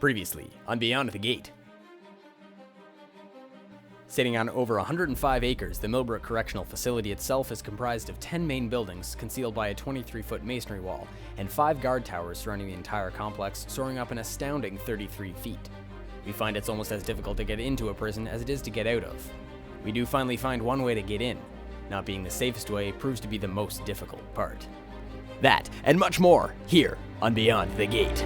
Previously on Beyond the Gate. Sitting on over 105 acres, the Millbrook Correctional Facility itself is comprised of 10 main buildings concealed by a 23-foot masonry wall and 5 guard towers surrounding the entire complex, soaring up an astounding 33 feet. We find it's almost as difficult to get into a prison as it is to get out of. We do finally find one way to get in. Not being the safest way proves to be the most difficult part. That and much more here on Beyond the Gate.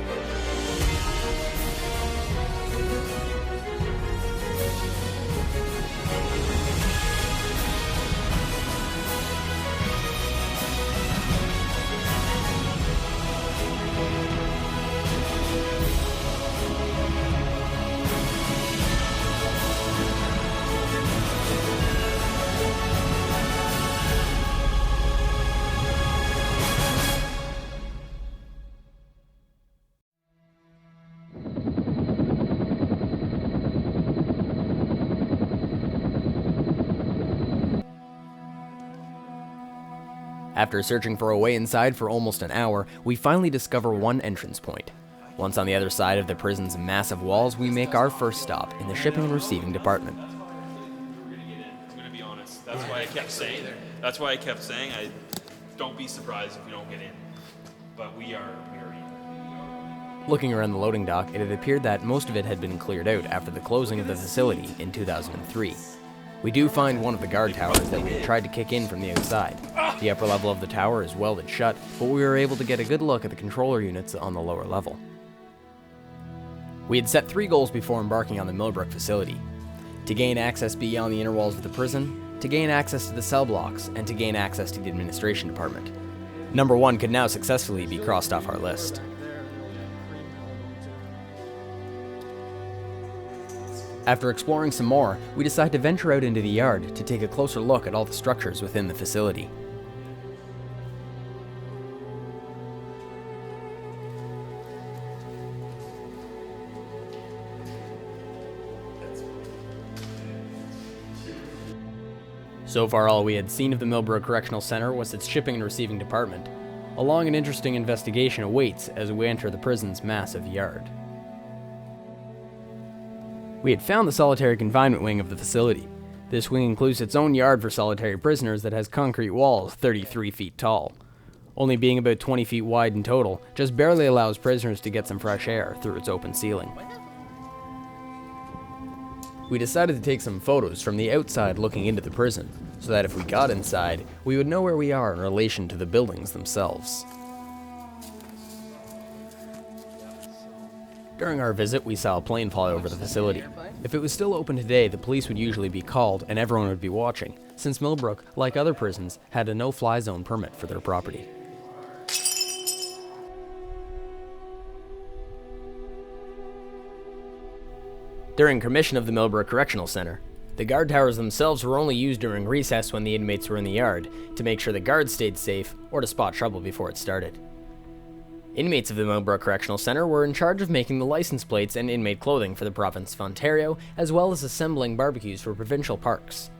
After searching for a way inside for almost an hour, we finally discover one entrance point. Once on the other side of the prison's massive walls, we make our first stop in the shipping and receiving department. I'm gonna be honest. That's why I kept saying. I don't be surprised if we don't get in. But we are in. Looking around the loading dock, it had appeared that most of it had been cleared out after the closing of the facility in 2003. We do find one of the guard towers that we had tried to kick in from the outside. The upper level of the tower is welded shut, but we were able to get a good look at the controller units on the lower level. We had set 3 goals before embarking on the Millbrook facility: to gain access beyond the inner walls of the prison, to gain access to the cell blocks, and to gain access to the administration department. Number 1 could now successfully be crossed off our list. After exploring some more, we decide to venture out into the yard to take a closer look at all the structures within the facility. So far, all we had seen of the Millbrook Correctional Centre was its shipping and receiving department. A long and interesting investigation awaits as we enter the prison's massive yard. We had found the solitary confinement wing of the facility. This wing includes its own yard for solitary prisoners that has concrete walls 33 feet tall. Only being about 20 feet wide in total, just barely allows prisoners to get some fresh air through its open ceiling. We decided to take some photos from the outside looking into the prison, so that if we got inside, we would know where we are in relation to the buildings themselves. During our visit, we saw a plane fly over the facility. If it was still open today, the police would usually be called and everyone would be watching, since Millbrook, like other prisons, had a no-fly zone permit for their property. During commission of the Millbrook Correctional Centre, the guard towers themselves were only used during recess when the inmates were in the yard, to make sure the guards stayed safe or to spot trouble before it started. Inmates of the Millbrook Correctional Centre were in charge of making the license plates and inmate clothing for the province of Ontario, as well as assembling barbecues for provincial parks.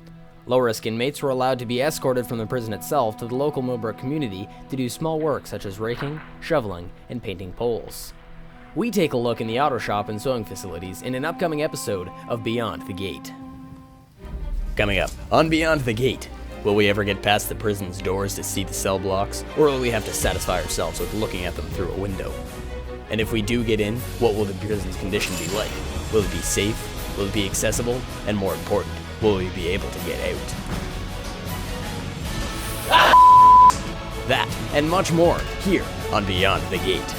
Low-risk inmates were allowed to be escorted from the prison itself to the local Millbrook community to do small work such as raking, shoveling, and painting poles. We take a look in the auto shop and sewing facilities in an upcoming episode of Beyond the Gate. Coming up on Beyond the Gate, will we ever get past the prison's doors to see the cell blocks, or will we have to satisfy ourselves with looking at them through a window? And if we do get in, what will the prison's condition be like? Will it be safe? Will it be accessible? And more important, will we be able to get out? That and much more here on Beyond the Gate.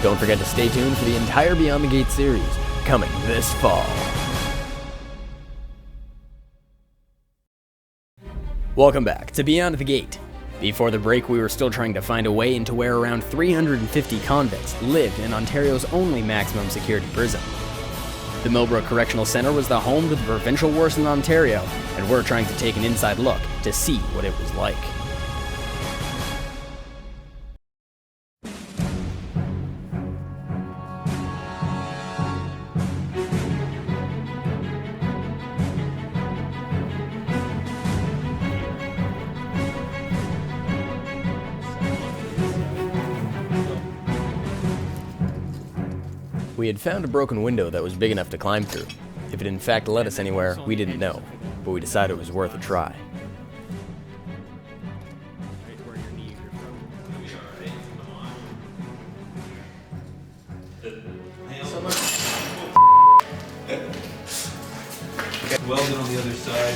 Don't forget to stay tuned for the entire Beyond the Gate series, coming this fall. Welcome back to Beyond the Gate. Before the break, we were still trying to find a way into where around 350 convicts lived in Ontario's only maximum security prison. The Millbrook Correctional Centre was the home to the provincial worst in Ontario, and we're trying to take an inside look to see what it was like. We had found a broken window that was big enough to climb through. If it in fact led us anywhere, we didn't know, but we decided it was worth a try. Welded on the other side.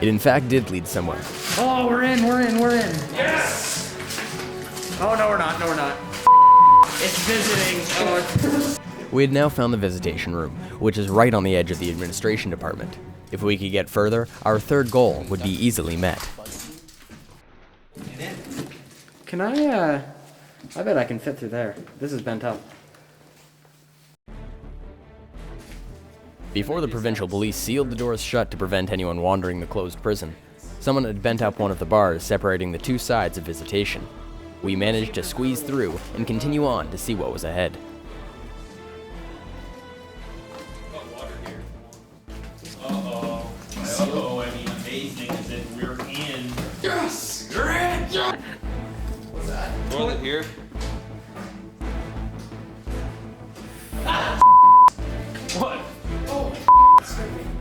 It in fact did lead somewhere. Oh, we're in. Yes! Oh, no, we're not. It's visiting. Oh, We had now found the visitation room, which is right on the edge of the administration department. If we could get further, our third goal would be easily met. Can I bet I can fit through there. This is bent up. Before the provincial police sealed the doors shut to prevent anyone wandering the closed prison, someone had bent up one of the bars separating the two sides of visitation. We managed to squeeze through and continue on to see what was ahead. I mean, amazing is that we're in. Yes! You're in! What's that? Toilet here. What? Oh,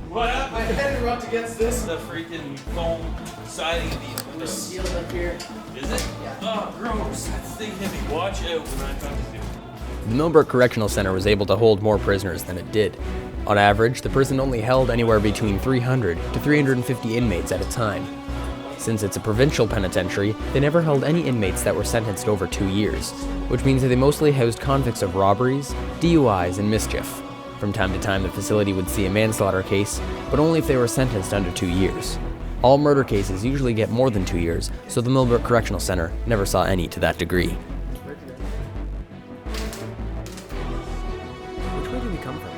what happened? My head rubbed against this. The freaking foam siding of the We're sealed up here. Is it? Yeah. Oh, gross. That thing hit me. Watch out when I'm about to do it. The Millbrook Correctional Centre was able to hold more prisoners than it did. On average, the prison only held anywhere between 300 to 350 inmates at a time. Since it's a provincial penitentiary, they never held any inmates that were sentenced over 2 years, which means that they mostly housed convicts of robberies, DUIs, and mischief. From time to time, the facility would see a manslaughter case, but only if they were sentenced under 2 years. All murder cases usually get more than 2 years, so the Millbrook Correctional Centre never saw any to that degree. Which way did we come from?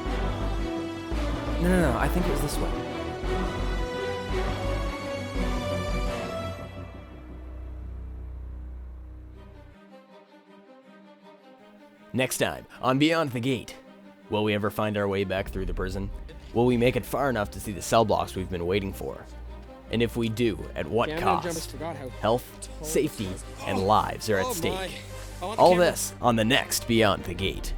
No, I think it was this way. Next time on Beyond the Gate. Will we ever find our way back through the prison? Will we make it far enough to see the cell blocks we've been waiting for? And if we do, at what cost? Health, safety, and lives are at stake. All this on the next Beyond the Gate.